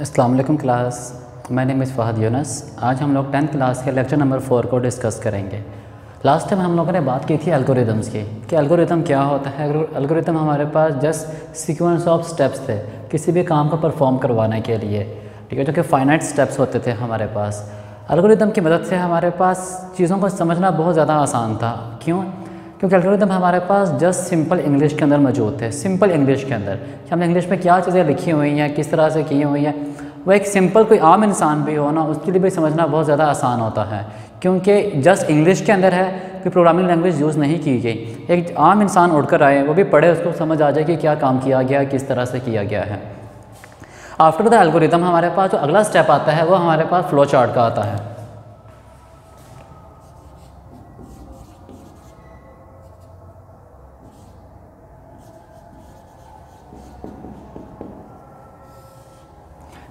अस्सलाम वालेकुम class. My name is Fahad Yunus. आज हम लोग 10th क्लास के लेक्चर नंबर 4 को डिस्कस करेंगे। लास्ट टाइम हम लोगों ने बात की थी एल्गोरिदम्स की कि एल्गोरिदम क्या होता है। एल्गोरिदम हमारे पास जस्ट सीक्वेंस ऑफ स्टेप्स थे किसी भी काम को परफॉर्म करवाने के लिए, ठीक है, जो कि फाइनाइट स्टेप्स होते थे हमारे पास। एल्गोरिदम की मदद से हमारे पास चीज़ों को समझना बहुत ज़्यादा आसान था। क्यों? क्योंकि एल्गोरिदम हमारे पास जस्ट सिंपल इंग्लिश के अंदर मौजूद थे। सिंपल इंग्लिश के अंदर कि हमने इंग्लिश में क्या चीज़ें लिखी हुई हैं, किस तरह से की हुई हैं, वो एक सिंपल कोई आम इंसान भी हो ना, उसके लिए भी समझना बहुत ज़्यादा आसान होता है, क्योंकि जस्ट इंग्लिश के अंदर है, कोई प्रोग्रामिंग लैंग्वेज यूज़ नहीं की गई। एक आम इंसान उठकर आए, वो भी पढ़े, उसको समझ आ जाए कि क्या काम किया गया, किस तरह से किया गया है। आफ्टर द एल्गोरिदम हमारे पास जो अगला स्टेप आता है वो हमारे पास फ्लो चार्ट का आता है।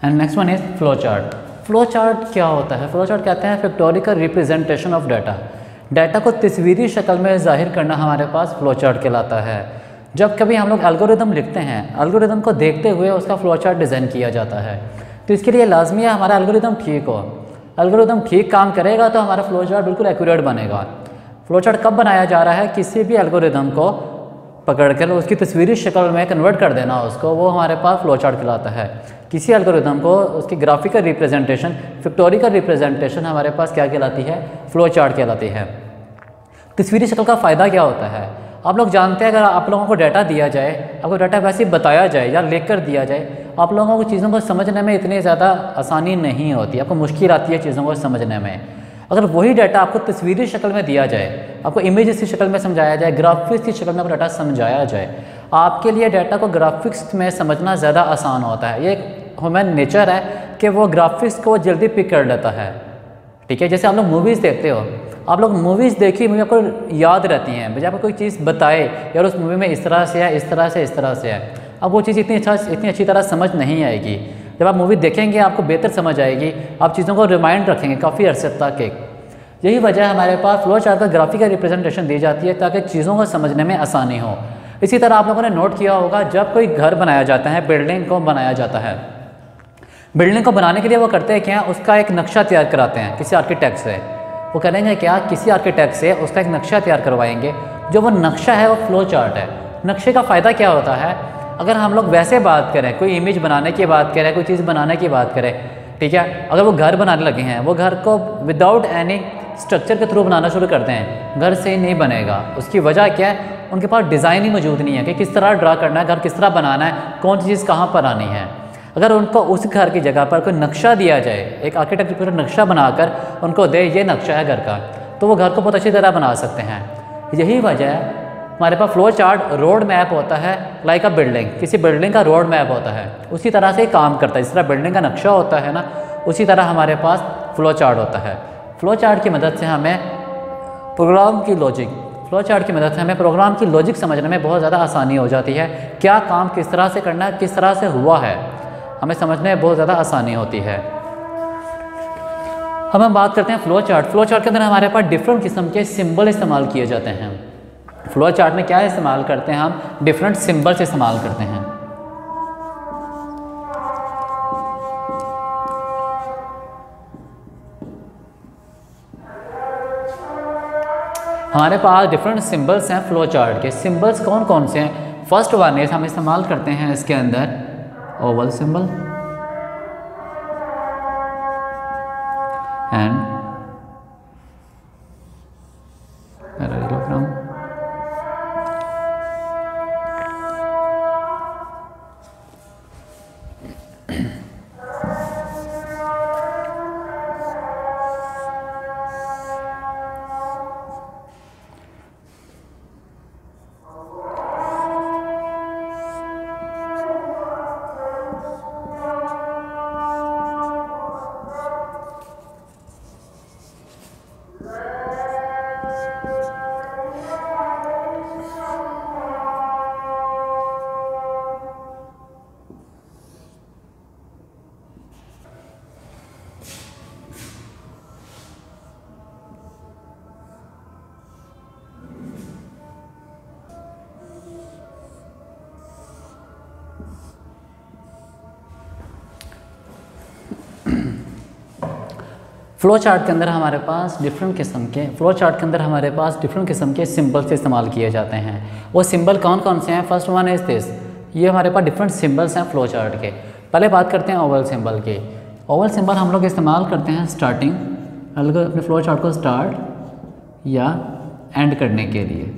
And next one is flow chart. Flow chart क्या होता है? फ्लो चार्ट कहते हैं pictorial representation of data. Data को तस्वीरी शक्ल में ज़ाहिर करना हमारे पास फ्लो चार्ट कहलाता है। जब कभी हम लोग एल्गोरिदम लिखते हैं, एल्गोरिदम को देखते हुए उसका फ्लो चार्ट डिज़ाइन किया जाता है। तो इसके लिए लाजमी है हमारा एल्गोरिदम ठीक हो। एल्गोरिदम ठीक काम करेगा तो हमारा फ्लो चार्ट बिल्कुल एक्यूरेट बनेगा। फ्लो चार्ट कब बनाया जा रहा है? किसी भी एल्गोरिदम को पकड़कर उसकी तस्वीरी शक्ल में कन्वर्ट कर देना उसको, वो हमारे पास फ्लो चार्ट कहलाता है। किसी एल्गोरिदम को उसकी ग्राफिकल रिप्रेजेंटेशन, पिक्टोरिकल रिप्रेजेंटेशन हमारे पास क्या कहलाती है? फ्लो चार्ट कहलाती है। तस्वीरी शक्ल का फ़ायदा क्या होता है? आप लोग जानते हैं, अगर आप लोगों को डाटा दिया जाए, आपको डाटा वैसे ही बताया जाए या लिख कर दिया जाए, आप लोगों को चीज़ों को समझने में इतनी ज़्यादा आसानी नहीं होती, आपको मुश्किल आती है चीज़ों को समझने में। अगर वही डाटा आपको तस्वीरी शक्ल में दिया जाए, आपको इमेजेस की शक्ल में समझाया जाए, ग्राफिक्स की शक्ल में आपको डाटा समझाया जाए, आपके लिए डाटा को ग्राफिक्स में समझना ज़्यादा आसान होता है। ये एक ह्यूमन नेचर है कि वो ग्राफिक्स को जल्दी पिक कर लेता है, ठीक है। जैसे आप लोग मूवीज़ देखते हो, आप लोग मूवीज़ देखी, मूवी आपको याद रहती हैं, जब आपको कोई चीज़ बताए यार उस मूवी में इस तरह से है, इस तरह से, इस तरह से है, अब वो चीज़ इतनी अच्छी तरह समझ नहीं आएगी। जब आप मूवी देखेंगे आपको बेहतर समझ आएगी, आप चीज़ों को रिमाइंड रखेंगे काफ़ी अरसे तक। यही वजह है हमारे पास फ्लो चार्ट का ग्राफिकल रिप्रेजेंटेशन दी जाती है ताकि चीज़ों को समझने में आसानी हो। इसी तरह आप लोगों ने नोट किया होगा, जब कोई घर बनाया जाता है, बिल्डिंग को बनाया जाता है, बिल्डिंग को बनाने के लिए वो करते हैं क्या? उसका एक नक्शा तैयार कराते हैं किसी आर्किटेक्ट से। वो करेंगे क्या? किसी आर्किटेक्ट से उसका एक नक्शा तैयार करवाएंगे। जो वो नक्शा है वो फ्लो चार्ट है। नक्शे का फ़ायदा क्या होता है? अगर हम लोग वैसे बात करें, कोई इमेज बनाने की बात करें, कोई चीज़ बनाने की बात करें, ठीक है, अगर वो घर बनाने लगे हैं, वो घर को विदाउट एनी स्ट्रक्चर के थ्रू बनाना शुरू करते हैं, घर से नहीं बनेगा। उसकी वजह क्या है? उनके पास डिज़ाइन ही मौजूद नहीं है कि किस तरह ड्रा करना है, घर किस तरह बनाना है, कौन सी चीज़ कहाँ पर आनी है। अगर उनको उस घर की जगह पर कोई नक्शा दिया जाए, एक आर्किटेक्ट पूरा नक्शा बनाकर उनको दे, ये नक्शा है घर का, तो वो घर को बहुत अच्छी तरह बना सकते हैं। यही वजह है हमारे पास फ्लो चार्ट रोड मैप होता है, लाइक अ बिल्डिंग, किसी बिल्डिंग का रोड मैप होता है, उसी तरह से काम करता है। जिस तरह बिल्डिंग का नक्शा होता है ना, उसी तरह हमारे पास फ्लो चार्ट होता है। फ्लो चार्ट की मदद से हमें प्रोग्राम की लॉजिक, फ्लो चार्ट की मदद से हमें प्रोग्राम की लॉजिक समझने में बहुत ज़्यादा आसानी हो जाती है। क्या काम किस तरह से करना है, किस तरह से हुआ है, हमें समझने में बहुत ज़्यादा आसानी होती है। हम बात करते हैं फ्लो चार्ट। फ्लो चार्ट के अंदर हमारे पास डिफरेंट किस्म के सिंबल इस्तेमाल किए जाते हैं। फ्लो चार्ट में क्या इस्तेमाल करते हैं? हम डिफरेंट सिंबल्स इस्तेमाल करते हैं। हमारे पास डिफरेंट सिंबल्स हैं फ्लो चार्ट के। सिंबल्स कौन कौन से हैं? फर्स्ट वन इज हम इस्तेमाल करते हैं इसके अंदर Oval symbol and parallelogram. Flow chart के अंदर हमारे पास डिफरेंट किस्म के सिंबल्स इस्तेमाल किए जाते हैं। वो सिंबल कौन कौन से हैं? फर्स्ट वन इज़ दिस, ये हमारे पास डिफरेंट सिंबल्स हैं फ्लो चार्ट के। पहले बात करते हैं ओवल सिंबल के। ओवल सिंबल हम लोग इस्तेमाल करते हैं स्टार्टिंग, अपने फ्लो चार्ट को स्टार्ट या एंड करने के लिए।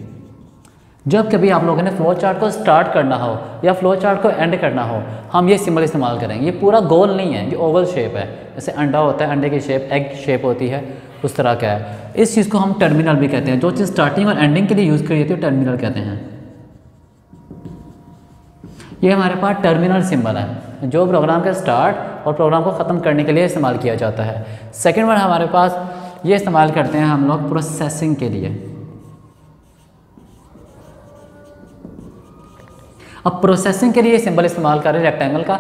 जब कभी आप लोगों ने फ्लो चार्ट को स्टार्ट करना हो या फ्लो चार्ट को एंड करना हो, हम ये सिंबल इस्तेमाल करेंगे। ये पूरा गोल नहीं है, ये ओवल शेप है, जैसे अंडा होता है, अंडे की शेप एग शेप होती है, उस तरह का है। इस चीज़ को हम टर्मिनल भी कहते हैं। जो चीज़ स्टार्टिंग और एंडिंग के लिए यूज़ करी जाती है टर्मिनल कहते हैं। ये हमारे पास टर्मिनल सिंबल है जो प्रोग्राम के स्टार्ट और प्रोग्राम को ख़त्म करने के लिए इस्तेमाल किया जाता है। सेकेंड वन हमारे पास ये इस्तेमाल करते हैं हम लोग प्रोसेसिंग के लिए। अब प्रोसेसिंग के लिए सिंबल इस्तेमाल करें रेक्टेंगल का।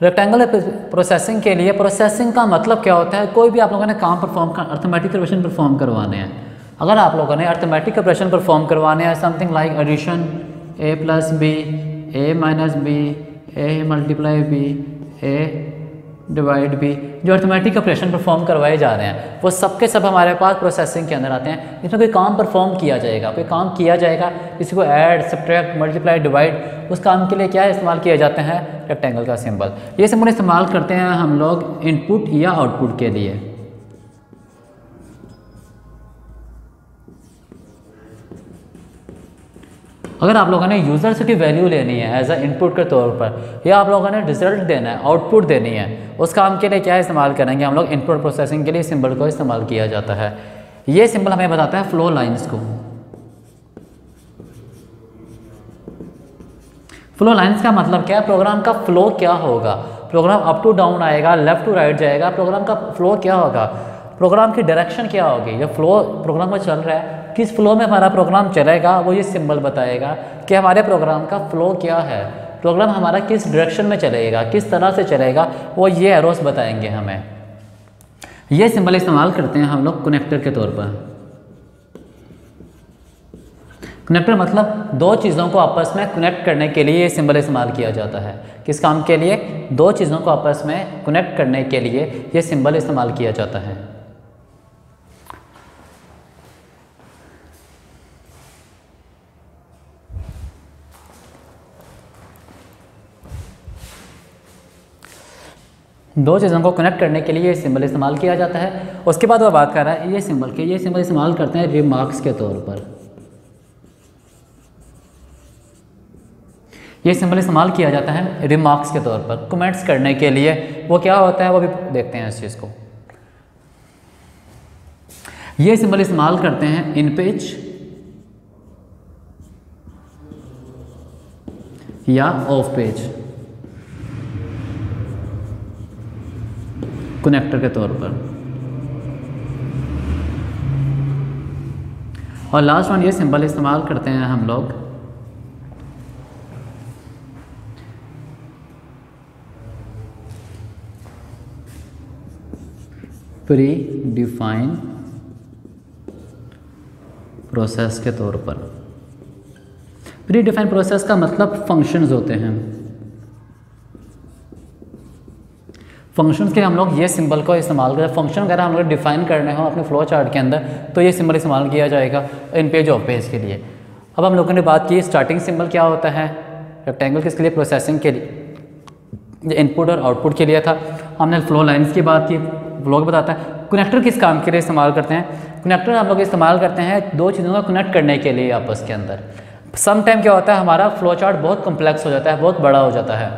रेक्टेंगल प्रोसेसिंग के लिए, प्रोसेसिंग का मतलब क्या होता है? कोई भी आप लोगों ने काम परफॉर्म कर, अर्थमेटिक ऑपरेशन परफॉर्म करवाने हैं। अगर आप लोगों ने अर्थमेटिक ऑपरेशन परफॉर्म करवाने हैं, something like addition a + b, a - b, a × b, a / b, जो अर्थमेटिक ऑपरेशन परफॉर्म करवाए जा रहे हैं वो सब के सब हमारे पास प्रोसेसिंग के अंदर आते हैं। इसमें कोई काम परफॉर्म किया जाएगा, किसी को ऐड, सब्ट्रैक्ट, मल्टीप्लाई, डिवाइड, उस काम के लिए क्या इस्तेमाल किए जाते हैं? रेक्टेंगल का सिंबल। ये सिंबल इस्तेमाल करते हैं हम लोग इनपुट या आउटपुट के लिए। अगर आप लोगों ने यूज़र से की वैल्यू लेनी है एज अ इनपुट के तौर पर, या आप लोगों ने रिजल्ट देना है, आउटपुट देनी है, उस काम के लिए क्या इस्तेमाल करेंगे हम लोग? इनपुट प्रोसेसिंग के लिए सिंबल को इस्तेमाल किया जाता है। ये सिंबल हमें बताता है फ्लो लाइंस को। फ्लो लाइंस का मतलब क्या है? प्रोग्राम का फ्लो क्या होगा? प्रोग्राम अप टू डाउन आएगा, लेफ्ट टू राइट जाएगा, प्रोग्राम का फ्लो क्या होगा? प्रोग्राम की डायरेक्शन क्या होगी? जो फ्लो प्रोग्राम में चल रहा है, किस फ्लो में हमारा प्रोग्राम चलेगा, वो ये सिंबल बताएगा कि हमारे प्रोग्राम का फ्लो क्या है, प्रोग्राम हमारा किस डायरेक्शन में चलेगा, किस तरह से चलेगा, वो ये एरोस बताएंगे हमें। ये सिंबल इस्तेमाल करते हैं हम लोग कनेक्टर के तौर पर। कनेक्टर मतलब दो चीज़ों को आपस में कनेक्ट करने के लिए ये सिंबल इस्तेमाल किया जाता है। किस काम के लिए? दो चीज़ों को आपस में कनेक्ट करने के लिए ये सिंबल इस्तेमाल किया जाता है। दो चीज़ों को कनेक्ट करने के लिए ये सिंबल इस्तेमाल किया जाता है। उसके बाद वो बात कर रहा है ये सिंबल इस्तेमाल करते हैं रिमार्क्स के तौर पर। ये सिंबल इस्तेमाल किया जाता है रिमार्क्स के तौर पर, कमेंट्स करने के लिए। वो क्या होता है वो भी देखते हैं इस चीज़ को। ये सिंबल इस्तेमाल करते हैं इन पेज या ऑफ पेज कनेक्टर के तौर पर। और लास्ट वन ये सिंबल इस्तेमाल करते हैं हम लोग प्री डिफाइन प्रोसेस के तौर पर। प्री डिफाइन प्रोसेस का मतलब फंक्शंस होते हैं। फंक्शंस के हम लोग ये सिंबल को इस्तेमाल करें। फंक्शन वगैरह हम लोग डिफाइन करने हो अपने फ्लो चार्ट के अंदर तो ये सिंबल इस्तेमाल किया जाएगा इन पेज ऑफ पेज के लिए। अब हम लोगों ने बात की स्टार्टिंग सिंबल क्या होता है रेक्टेंगल, किसके लिए? प्रोसेसिंग के लिए, इनपुट और आउटपुट के लिए था। हमने फ्लो लाइन्स की बात की, फ्लो बताता है। कनेक्टर किस काम के लिए इस्तेमाल करते हैं? कनेक्टर हम लोग इस्तेमाल करते हैं दो चीज़ों को कनेक्ट करने के लिए आपस के अंदर। सम टाइम क्या होता है हमारा फ्लो चार्ट बहुत कॉम्प्लेक्स हो जाता है, बहुत बड़ा हो जाता है,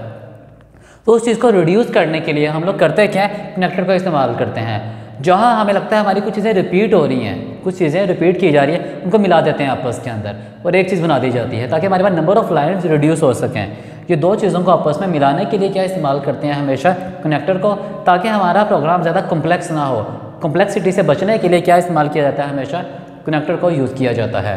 तो उस चीज़ को रिड्यूस करने के लिए हम लोग करते क्या है? कनेक्टर का इस्तेमाल करते हैं। जहाँ हमें लगता है हमारी कुछ चीज़ें रिपीट हो रही हैं, कुछ चीज़ें रिपीट की जा रही है, उनको मिला देते हैं आपस के अंदर और एक चीज़ बना दी जाती है ताकि हमारे पास नंबर ऑफ लाइन्स रिड्यूस हो सकें। ये दो चीज़ों को आपस में मिलाने के लिए क्या इस्तेमाल करते हैं हमेशा? कनेक्टर को, ताकि हमारा प्रोग्राम ज़्यादा कॉम्प्लेक्स ना हो। कॉम्प्लेक्सिटी से बचने के लिए क्या इस्तेमाल किया जाता है? हमेशा कनेक्टर को यूज़ किया जाता है।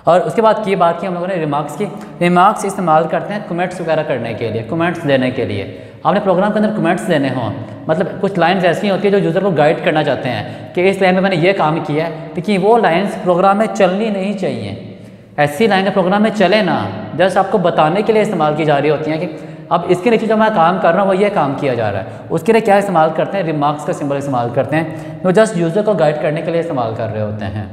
और उसके बाद की बात की हम लोगों ने रिमार्क्स की। रिमार्क्स इस्तेमाल करते हैं कमेंट्स वगैरह करने के लिए, कमेंट्स देने के लिए। आपने प्रोग्राम के अंदर कमेंट्स देने हों, मतलब कुछ लाइंस ऐसी होती है जो यूज़र को गाइड करना चाहते हैं कि इस लाइन में मैंने ये काम किया है, लेकिन वो लाइंस प्रोग्राम में चलनी नहीं चाहिए। ऐसी लाइनें प्रोग्राम में चले ना, जस्ट आपको बताने के लिए इस्तेमाल की जा रही होती हैं कि अब इसके नीचे जो मैं काम कर रहा हूँ वो ये काम किया जा रहा है, उसके लिए क्या इस्तेमाल करते हैं, रिमार्क्स का सिंबल इस्तेमाल करते हैं, जो जस्ट यूज़र को गाइड करने के लिए इस्तेमाल कर रहे होते हैं।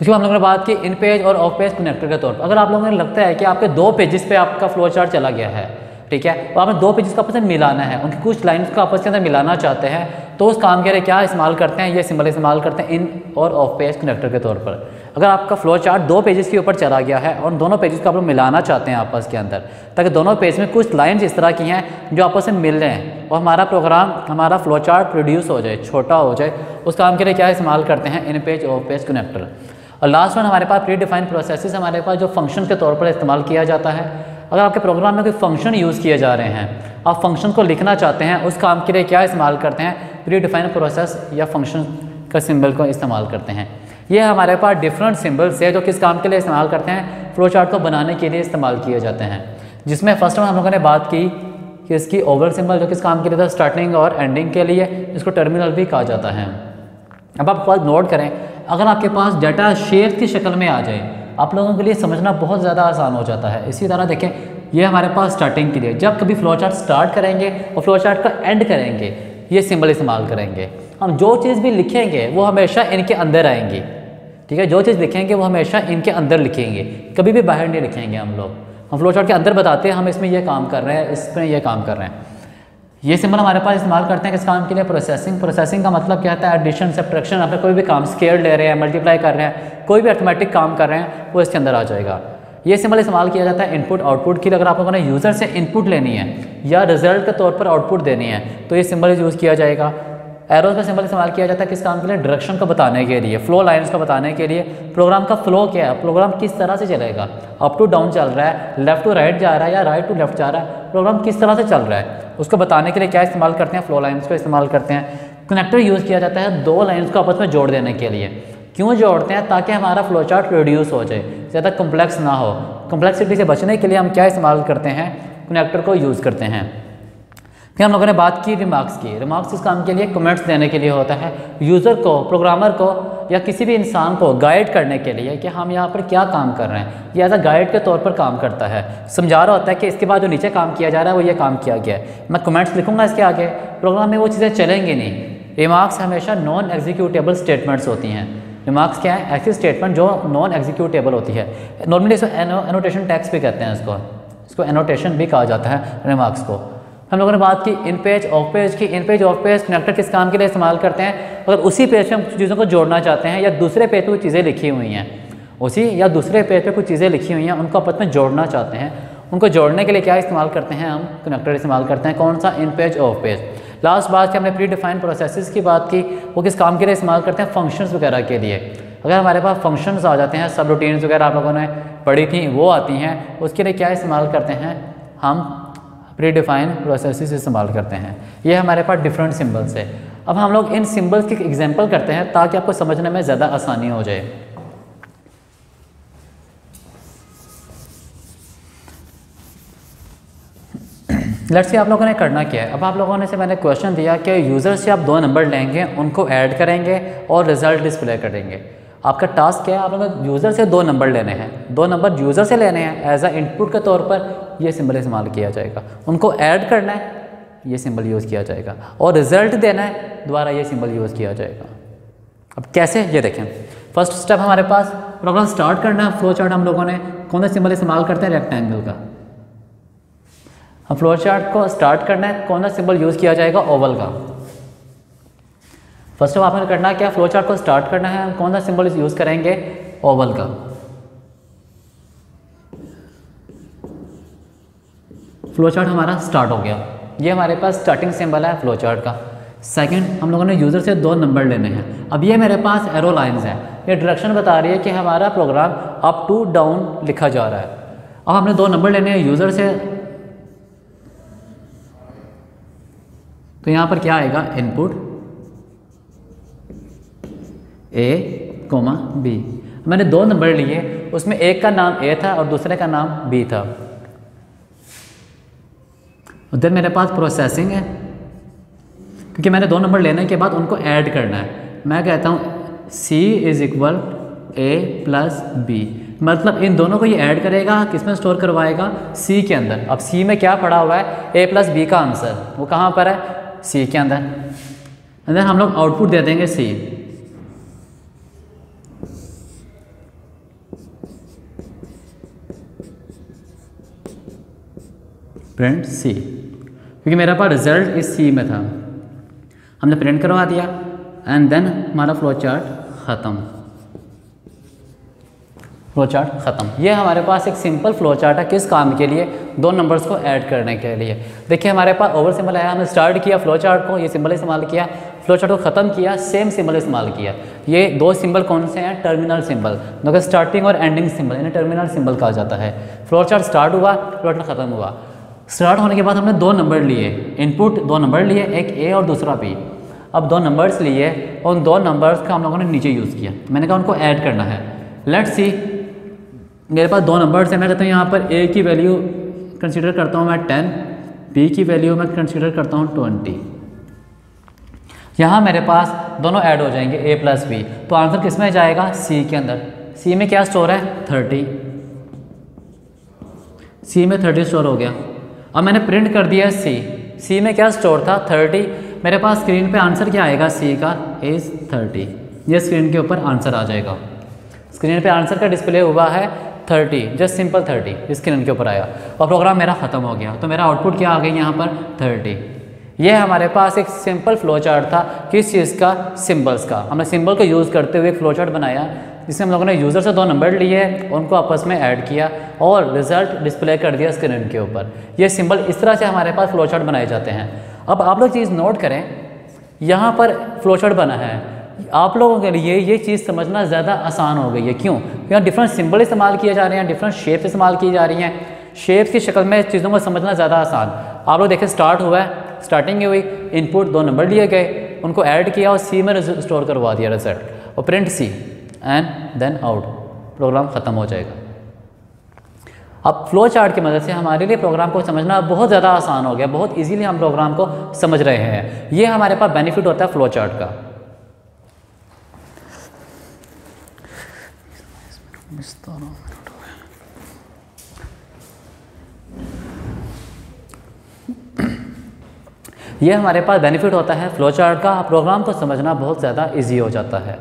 उसके बाद हम लोगों ने बात की इन पेज और ऑफ पेज कनेक्टर के तौर पर। अगर आप लोगों को लगता है कि आपके 2 पेजेस पे आपका फ्लो चार्ट चला गया है, ठीक है, तो आपने 2 पेजेस को आपस में मिलाना है, उनकी कुछ लाइन्स को आपस के अंदर मिलाना चाहते हैं, तो उस काम के लिए क्या इस्तेमाल करते हैं, ये सिंबल इस्तेमाल करते हैं इन और ऑफ पेज कनेक्टर के तौर पर। अगर आपका फ्लो चार्ट 2 पेजेस के ऊपर चला गया है और दोनों पेजेस को आप लोग मिलाना चाहते हैं आपस के अंदर, ताकि दोनों पेज में कुछ लाइन्स इस तरह की हैं जो आपस में मिल रहे हैं और हमारा प्रोग्राम, हमारा फ्लो चार्ट प्रोड्यूस हो जाए, छोटा हो जाए, उस काम के लिए क्या इस्तेमाल करते हैं, इन पेज ऑफ पेज कनेक्टर। और लास्ट वन हमारे पास प्री डिफाइंड प्रोसेसेस हमारे पास जो फंक्शन के तौर पर इस्तेमाल किया जाता है। अगर आपके प्रोग्राम में कोई फंक्शन यूज़ किए जा रहे हैं, आप फंक्शन को लिखना चाहते हैं, उस काम के लिए क्या इस्तेमाल करते हैं, प्री डिफाइंड प्रोसेस या फंक्शन का सिंबल को इस्तेमाल करते हैं। ये हमारे पास डिफरेंट सिंबल्स है जो किस काम के लिए इस्तेमाल करते हैं, फ्लो चार्ट को बनाने के लिए इस्तेमाल किए जाते हैं। जिसमें फर्स्ट में हम लोगों ने बात की कि इसकी ओवल सिंबल जो किस काम के लिए था, स्टार्टिंग और एंडिंग के लिए, इसको टर्मिनल भी कहा जाता है। अब आप नोट करें, अगर आपके पास डाटा शेप की शक्ल में आ जाए, आप लोगों के लिए समझना बहुत ज़्यादा आसान हो जाता है। इसी तरह देखें, ये हमारे पास स्टार्टिंग के लिए, जब कभी फ्लो चार्ट स्टार्ट करेंगे और फ्लो चार्ट का एंड करेंगे, ये सिंबल इस्तेमाल करेंगे। हम जो चीज़ भी लिखेंगे वो हमेशा इनके अंदर आएंगी, ठीक है, जो चीज़ लिखेंगे वो हमेशा इनके अंदर लिखेंगे, कभी भी बाहर नहीं लिखेंगे हम लोग। हम फ्लो चार्ट के अंदर बताते हैं हम इसमें ये काम कर रहे हैं, इसमें ये काम कर रहे हैं। ये सिंबल हमारे पास इस्तेमाल करते हैं किस काम के लिए, प्रोसेसिंग। प्रोसेसिंग का मतलब क्या होता है, एडिशन, सब्ट्रैक्शन, आप कोई भी काम स्केयर ले रहे हैं, मल्टीप्लाई कर रहे हैं, कोई भी अर्थमेटिक काम कर रहे हैं, वो इसके अंदर आ जाएगा। ये सिंबल इस्तेमाल किया जाता है इनपुट आउटपुट के लिए। अगर आप लोगों ने यूज़र से इनपुट लेनी है या रिजल्ट के तौर पर आउटपुट देनी है, तो ये सिंबल यूज़ किया जाएगा। एरोज का सिंबल इस्तेमाल किया जाता है किस काम के लिए, डायरेक्शन को बताने के लिए, फ्लो लाइन्स को बताने के लिए, प्रोग्राम का फ्लो क्या है, प्रोग्राम किस तरह से चलेगा, अप टू डाउन चल रहा है, लेफ्ट टू राइट जा रहा है या राइट टू लेफ्ट जा रहा है, प्रोग्राम किस तरह से चल रहा है, उसको बताने के लिए क्या इस्तेमाल करते हैं, फ्लो लाइन्स को इस्तेमाल करते हैं। कनेक्टर यूज़ किया जाता है 2 लाइन्स को आपस में जोड़ देने के लिए। क्यों जोड़ते हैं, ताकि हमारा फ्लो चार्ट रिड्यूस हो जाए, ज़्यादा कॉम्प्लेक्स ना हो। कॉम्प्लेक्सिटी से बचने के लिए हम क्या इस्तेमाल करते हैं, कनेक्टर को यूज़ करते हैं। फिर हम लोगों ने बात की रिमार्क्स की। रिमार्क्स इस काम के लिए कमेंट्स देने के लिए होता है, यूज़र को, प्रोग्रामर को या किसी भी इंसान को गाइड करने के लिए कि हम यहाँ पर क्या काम कर रहे हैं। ये एज अ गाइड के तौर पर काम करता है, समझा रहा होता है कि इसके बाद जो नीचे काम किया जा रहा है वो ये काम किया गया है। मैं कमेंट्स लिखूंगा इसके आगे, प्रोग्राम में वो चीज़ें चलेंगी नहीं। रिमार्क्स हमेशा नॉन एग्जीक्यूटेबल स्टेटमेंट्स होती हैं। रिमार्क्स क्या है, ऐसी स्टेटमेंट जो नॉन एग्जीक्यूटेबल होती है। नॉर्मली इसको एनोटेशन टैक्स भी कहते हैं, इसको एनोटेशन भी कहा जाता है रिमार्क्स को। हम लोगों ने बात की इन पेज ऑफ पेज की। इन पेज ऑफ पेज कनेक्टर किस काम के लिए इस्तेमाल करते हैं, अगर उसी पेज पे हम चीज़ों को जोड़ना चाहते हैं या दूसरे पेज पे कुछ चीज़ें लिखी हुई हैं, उसी या दूसरे पेज पे कुछ चीज़ें लिखी हुई हैं, उनको आपस में जोड़ना चाहते हैं, उनको जोड़ने के लिए क्या इस्तेमाल करते हैं, हम कनेक्टर इस्तेमाल करते हैं। कौन सा, इन पेज ऑफ पेज। लास्ट बात की हमने प्री डिफाइंड प्रोसेसेस की बात की, वो किस काम के लिए इस्तेमाल करते हैं, फंक्शंस वगैरह के लिए। अगर हमारे पास फंक्शंस आ जाते हैं, सब रूटीन्स वगैरह आप लोगों ने पढ़ी थी, वो आती हैं, उसके लिए क्या इस्तेमाल करते हैं, हम प्री डिफाइन प्रोसेसेस इस्तेमाल करते हैं। ये हमारे पास डिफरेंट सिंबल्स है। अब हम लोग इन सिंबल्स की एग्जांपल करते हैं ताकि आपको समझने में ज़्यादा आसानी हो जाए। लेट्स से आप लोगों ने करना क्या है, अब आप लोगों ने से मैंने क्वेश्चन दिया कि यूज़र से आप 2 नंबर लेंगे, उनको ऐड करेंगे और रिजल्ट डिस्प्ले करेंगे। आपका टास्क क्या है, आप लोगों यूज़र से 2 नंबर लेने हैं, 2 नंबर यूज़र से लेने हैं, एज अ इनपुट के तौर पर ये सिंबल इस्तेमाल किया जाएगा। उनको ऐड करना है, ये सिंबल यूज़ किया जाएगा, और रिजल्ट देना है, दोबारा ये सिंबल यूज़ किया जाएगा। अब कैसे, ये देखें। फर्स्ट स्टेप हमारे पास प्रोग्राम स्टार्ट करना है। फ्लो चार्ट हम लोगों ने कौन सा सिंबल इस्तेमाल करते हैं, रेक्टेंगल का। हम फ्लो चार्ट को स्टार्ट करना है, कौन सा सिंबल यूज़ किया जाएगा, ओवल का। फर्स्ट ऑफ आपने करना क्या, फ्लो चार्ट को स्टार्ट करना है, हम कौन सा सिंबल यूज़ करेंगे, ओवल का। फ्लो चार्ट हमारा स्टार्ट हो गया, ये हमारे पास स्टार्टिंग सिंबल है फ्लो चार्ट का। सेकंड, हम लोगों ने यूज़र से 2 नंबर लेने हैं। अब ये मेरे पास एरो लाइंस हैं, ये डायरेक्शन बता रही है कि हमारा प्रोग्राम अप टू डाउन लिखा जा रहा है। अब हमने 2 नंबर लेने हैं यूज़र से, तो यहाँ पर क्या आएगा, इनपुट A, B। मैंने 2 नंबर लिए, उसमें एक का नाम A था और दूसरे का नाम B था। उधर मेरे पास प्रोसेसिंग है, क्योंकि मैंने 2 नंबर लेने के बाद उनको ऐड करना है। मैं कहता हूँ C = A + B। मतलब इन दोनों को ये ऐड करेगा, किस में स्टोर करवाएगा, सी के अंदर। अब सी में क्या पड़ा हुआ है, ए प्लस बी का आंसर, वो कहाँ पर है, सी के अंदर। अंदर हम लोग आउटपुट दे देंगे सी। प्रिंट सी, क्योंकि मेरा पास रिजल्ट इस सी में था, हमने प्रिंट करवा दिया एंड देन हमारा फ्लो चार्ट ख़त्म। फ्लो चार्ट ख़त्म। ये हमारे पास एक सिंपल फ्लो चार्ट है, किस काम के लिए, दो नंबर्स को ऐड करने के लिए। देखिए हमारे पास ओवर सिंबल आया, हमने स्टार्ट किया फ्लो चार्ट को, ये सिंबल इस्तेमाल किया, फ्लो चार्ट को ख़त्म किया, सेम सिंबल इस्तेमाल किया। ये दो सिंबल कौन से हैं, टर्मिनल सिंबल, जो कि स्टार्टिंग और एंडिंग सिंबल, इन्हें टर्मिनल सिंबल कहा जाता है। फ्लो चार्ट स्टार्ट हुआ, फ्लो चार्ट ख़त्म हुआ। स्टार्ट होने के बाद हमने दो नंबर लिए, इनपुट दो नंबर लिए, एक ए और दूसरा बी। अब दो नंबर्स लिए, उन दो नंबर्स का हम लोगों ने नीचे यूज़ किया, मैंने कहा उनको ऐड करना है। लेट्स सी, मेरे पास दो नंबर्स हैं, मैं कहता हूँ यहाँ पर ए की वैल्यू कंसीडर करता हूँ मैं 10, बी की वैल्यू मैं कंसीडर करता हूँ 20। यहाँ मेरे पास दोनों ऐड हो जाएंगे, ए प्लस बी, तो आंसर किस में जाएगा, सी के अंदर। सी में क्या स्टोर है, 30, सी में 30 स्टोर हो गया। अब मैंने प्रिंट कर दिया सी, सी में क्या स्टोर था, 30। मेरे पास स्क्रीन पे आंसर क्या आएगा, सी का इज़ 30, ये स्क्रीन के ऊपर आंसर आ जाएगा। स्क्रीन पे आंसर का डिस्प्ले हुआ है 30, जस्ट सिंपल 30 स्क्रीन के ऊपर आया और प्रोग्राम मेरा ख़त्म हो गया। तो मेरा आउटपुट क्या आ गई यहाँ पर, 30। ये हमारे पास एक सिंपल फ्लो चार्ट था, किस चीज़ का, सिंबल्स का। हमने सिंबल को यूज़ करते हुए एक फ्लो चार्ट बनाया, जिसमें हम लोगों ने यूज़र से दो नंबर लिए, उनको आपस में ऐड किया और रिजल्ट डिस्प्ले कर दिया स्क्रीन के ऊपर। ये सिंबल इस तरह से हमारे पास फ्लो चार्ट बनाए जाते हैं। अब आप लोग चीज़ नोट करें, यहाँ पर फ्लो चार्ट बना है, आप लोगों के लिए ये चीज़ समझना ज़्यादा आसान हो गई है। क्यों, यहाँ डिफरेंट सिंबल इस्तेमाल किए जा रहे हैं, डिफरेंट शेप्स इस्तेमाल की जा रही हैं, शेप्स की शक्ल में चीज़ों को समझना ज़्यादा आसान। आप लोग देखें, स्टार्ट हुआ है, स्टार्टिंग हुई, इनपुट दो नंबर लिए गए, उनको ऐड किया और सी में स्टोर करवा दिया रिजल्ट, और print C and then out, program ख़त्म हो जाएगा। अब फ्लो चार्ट की मदद से हमारे लिए प्रोग्राम को समझना बहुत ज़्यादा आसान हो गया, बहुत इजीली हम प्रोग्राम को समझ रहे हैं। ये हमारे पास बेनिफिट होता है फ्लो चार्ट का। ये हमारे पास बेनिफिट होता है फ्लो चार्ट का, प्रोग्राम को समझना बहुत ज़्यादा इजी हो जाता है।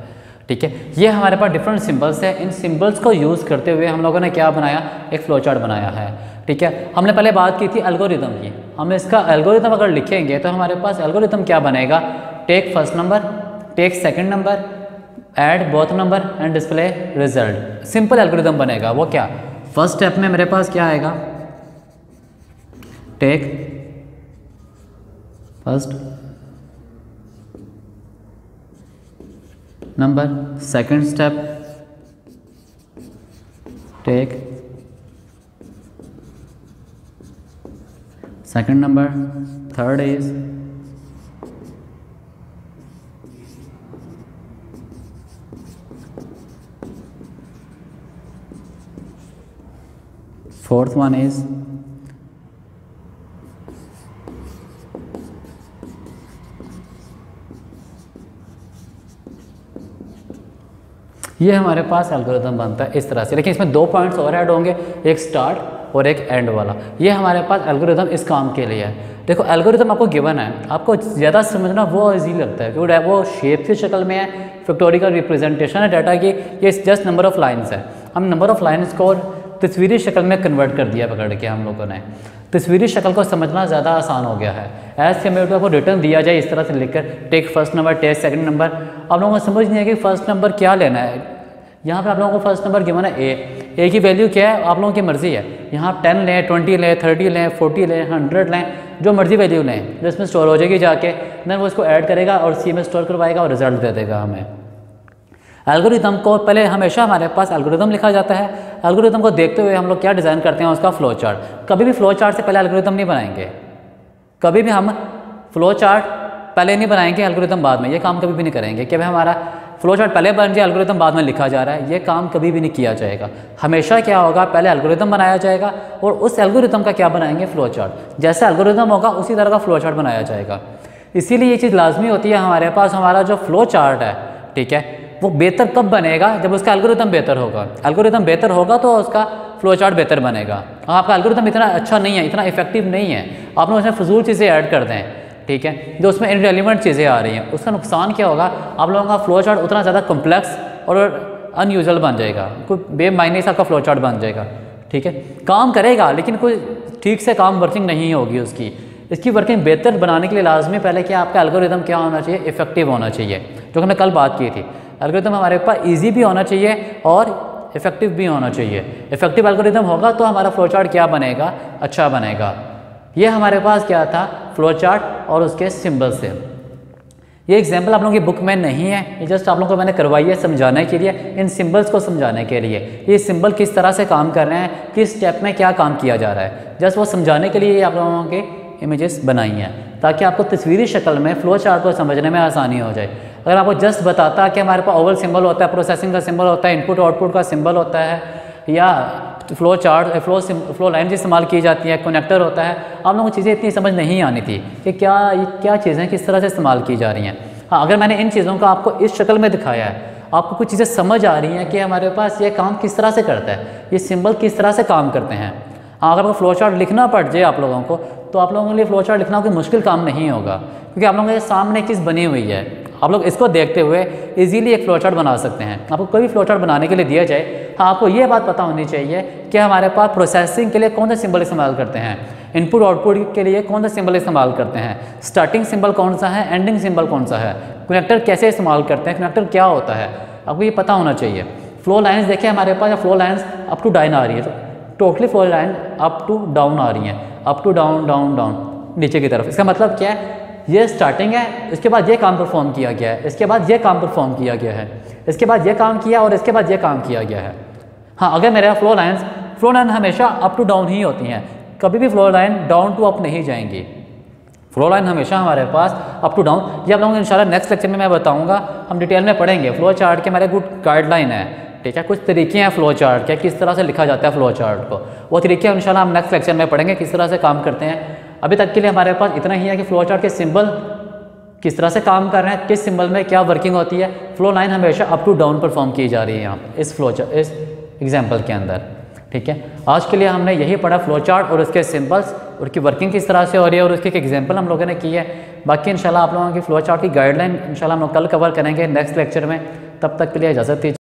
ठीक है, ये हमारे पास डिफरेंट सिंबल्स है, इन सिंबल्स को यूज़ करते हुए हम लोगों ने क्या बनाया, एक फ्लो चार्ट बनाया है। ठीक है, हमने पहले बात की थी एल्गोरिदम की, हम इसका एल्गोरिदम अगर लिखेंगे तो हमारे पास एल्गोरिदम क्या बनेगा, take first number, take second number, add both number and display result. Simple algorithm बनेगा। वो क्या, फर्स्ट स्टेप में मेरे पास क्या आएगा, take first number, second step take second number, third is fourth one is ये हमारे पास एल्गोरिदम बनता है इस तरह से। लेकिन इसमें दो पॉइंट्स और ऐड होंगे, एक स्टार्ट और एक एंड वाला। ये हमारे पास एल्गोरिदम इस काम के लिए है। देखो एल्गोरिदम आपको गिवन है, आपको ज़्यादा समझना वो इजी लगता है क्योंकि वो शेप की शक्ल में है, फैक्टोरियल रिप्रेजेंटेशन है डाटा की, ये जस्ट नंबर ऑफ लाइन्स है। हम नंबर ऑफ लाइन्स को तस्वीरी शक्ल में कन्वर्ट कर दिया पकड़ के हम लोगों ने। तस्वीरी शक्ल को समझना ज़्यादा आसान हो गया है। एज कम्पेयर टू आपको रिटर्न दिया जाए इस तरह से लिखकर, take first number, take second number, आप लोगों को समझ नहीं है कि फर्स्ट नंबर क्या लेना है। यहाँ पे आप लोगों को फर्स्ट नंबर गिवन है ए की वैल्यू क्या है, आप लोगों की मर्ज़ी है। यहाँ आप 10 लें, 20 लें, 30 लें, 40 लें, 100 लें, जो मर्जी वैल्यू लें, जो इसमें स्टोर हो जाएगी जाके, देन वो इसको ऐड करेगा और सी में स्टोर करवाएगा और रिजल्ट दे देगा हमें। एल्गोरिदम को पहले हमेशा हमारे पास एल्गोरिदम लिखा जाता है। एल्गोरिदम को देखते हुए हम लोग क्या डिज़ाइन करते हैं, उसका फ्लो चार्ट। कभी भी फ्लो चार्ट से पहले एल्गोरिदम नहीं बनाएंगे, कभी भी हम फ्लो चार्ट पहले नहीं बनाएंगे, एल्गोरिदम बाद में। ये काम कभी भी नहीं करेंगे कि भाई हमारा फ्लो चार्ट पहले बन जाए, एल्गोरिदम बाद में लिखा जा रहा है। ये काम कभी भी नहीं किया जाएगा। हमेशा क्या होगा, पहले एल्गोरिदम बनाया जाएगा और उस एल्गोरिदम का क्या बनाएंगे, फ्लो चार्ट। जैसा एल्गोरिदम होगा उसी तरह का फ्लो चार्ट बनाया जाएगा। इसीलिए ये चीज़ लाजमी होती है हमारे पास, हमारा जो फ्लो चार्ट है, ठीक है, वो बेहतर कब बनेगा, जब उसका एल्गोरिथम बेहतर होगा। एल्गोरिथम बेहतर होगा तो उसका फ्लो चार्ट बेहतर बनेगा। और आपका एल्गोरिथम इतना अच्छा नहीं है, इतना इफेक्टिव नहीं है, आप लोग उसमें फजूल चीज़ें ऐड कर दें, ठीक है, जो उसमें इनरेलीवेंट चीज़ें आ रही हैं, उसका नुकसान क्या होगा, आप लोगों का फ्लो चार्ट उतना ज़्यादा कम्प्लेक्स और अनयूजुअल बन जाएगा, कोई बेमायने से आपका फ्लो चार्ट बन जाएगा, ठीक है। काम करेगा लेकिन कोई ठीक से काम वर्किंग नहीं होगी उसकी। इसकी वर्किंग बेहतर बनाने के लिए लाजमी पहले कि आपका एल्गोरिथम क्या होना चाहिए, इफेक्टिव होना चाहिए, जो हमने कल बात की थी। एल्गोरिथम हमारे पास ईजी भी होना चाहिए और इफेक्टिव भी होना चाहिए। इफेक्टिव एल्गोरिथम होगा तो हमारा फ्लो चार्ट क्या बनेगा, अच्छा बनेगा। ये हमारे पास क्या था, फ्लो चार्ट और उसके सिंबल से। ये एग्जाम्पल आप लोगों की बुक में नहीं है, ये जस्ट आप लोगों को मैंने करवाई है समझाने के लिए, इन सिंबल्स को समझाने के लिए। ये सिंबल किस तरह से काम कर रहे हैं, किस स्टेप में क्या काम किया जा रहा है, जस्ट वो समझाने के लिए आप लोगों के इमेजेस बनाई हैं, ताकि आपको तस्वीरी शक्ल में फ्लो चार्ट को समझने में आसानी हो जाए। अगर आपको जस्ट बताता कि हमारे पास ओवल सिंबल होता है, प्रोसेसिंग का सिंबल होता है, इनपुट आउटपुट का सिंबल होता है, या फ्लो चार्ट फ्लो लाइन इस्तेमाल की जाती है, कनेक्टर होता है, आप लोगों को चीज़ें इतनी समझ नहीं आनी थी कि क्या चीज़ें किस तरह से इस्तेमाल की जा रही हैं। हाँ, अगर मैंने इन चीज़ों को आपको इस शक्ल में दिखाया है, आपको कुछ चीज़ें समझ आ रही हैं कि हमारे पास ये काम किस तरह से करता है, ये सिंबल किस तरह से काम करते हैं। हाँ, अगर आपको फ्लो चार्ट लिखना पड़ जाए आप लोगों को, तो आप लोगों के लिए फ्लो चार्ट लिखना कोई मुश्किल काम नहीं होगा, क्योंकि आप लोगों के सामने एक चीज़ बनी हुई है, आप लोग इसको देखते हुए इजीली एक फ्लो चार्ट बना सकते हैं। आपको कोई भी फ्लो चार्ट बनाने के लिए दिया जाए, हाँ, आपको ये बात पता होनी चाहिए कि हमारे पास प्रोसेसिंग के लिए कौन सा सिंबल इस्तेमाल करते हैं, इनपुट आउटपुट के लिए कौन सा सिंबल इस्तेमाल करते हैं, स्टार्टिंग सिंबल कौन सा है, एंडिंग सिंबल कौन सा है, कनेक्टर कैसे इस्तेमाल करते हैं, कनेक्टर क्या होता है, आपको ये पता होना चाहिए। फ्लो लाइन्स देखिए हमारे पास, flow lines up to down आ रही है, तो totally flow line up to down आ रही हैं, up to down down down नीचे की तरफ। इसका मतलब क्या है, ये स्टार्टिंग है, इसके बाद ये काम परफॉर्म किया गया है, इसके बाद ये काम परफॉर्म किया गया है, इसके बाद ये काम किया और इसके बाद ये काम किया गया है। हाँ, अगर मेरा फ्लो लाइन हमेशा अप टू डाउन ही होती हैं, कभी भी flow line down to up नहीं जाएंगी। फ्लो लाइन हमेशा हमारे पास अप टू डाउन। ये आप लोगों को इंशाल्लाह नेक्स्ट लेक्चर में मैं बताऊंगा, हम डिटेल में पढ़ेंगे। फ्लो चार्ट के हमारे गुड गाइडलाइन है, ठीक है, कुछ तरीके हैं फ्लो चार्ट के, किस तरह से लिखा जाता है फ्लो चार्ट को, वो तरीके इंशाल्लाह हम नेक्स्ट लेक्चर में पढ़ेंगे किस तरह से काम करते हैं। अभी तक के लिए हमारे पास इतना ही है कि फ्लो चार्ट के सिंबल किस तरह से काम कर रहे हैं, किस सिंबल में क्या वर्किंग होती है। फ्लो लाइन हमेशा अप टू डाउन परफॉर्म की जा रही है यहाँ इस एग्जाम्पल के अंदर, ठीक है। आज के लिए हमने यही पढ़ा, फ्लो चार्ट और उसके सिंबल्स, उनकी वर्किंग किस तरह से हो रही है और उसके एक एग्जाम्पल हम लोगों ने की है। बाकी इंशाल्लाह आप लोगों की फ्लो चार्ट की गाइडलाइन इंशाल्लाह हम लोग कल कवर करेंगे नेक्स्ट लेक्चर में। तब तक के लिए इजाज़त दीजिए।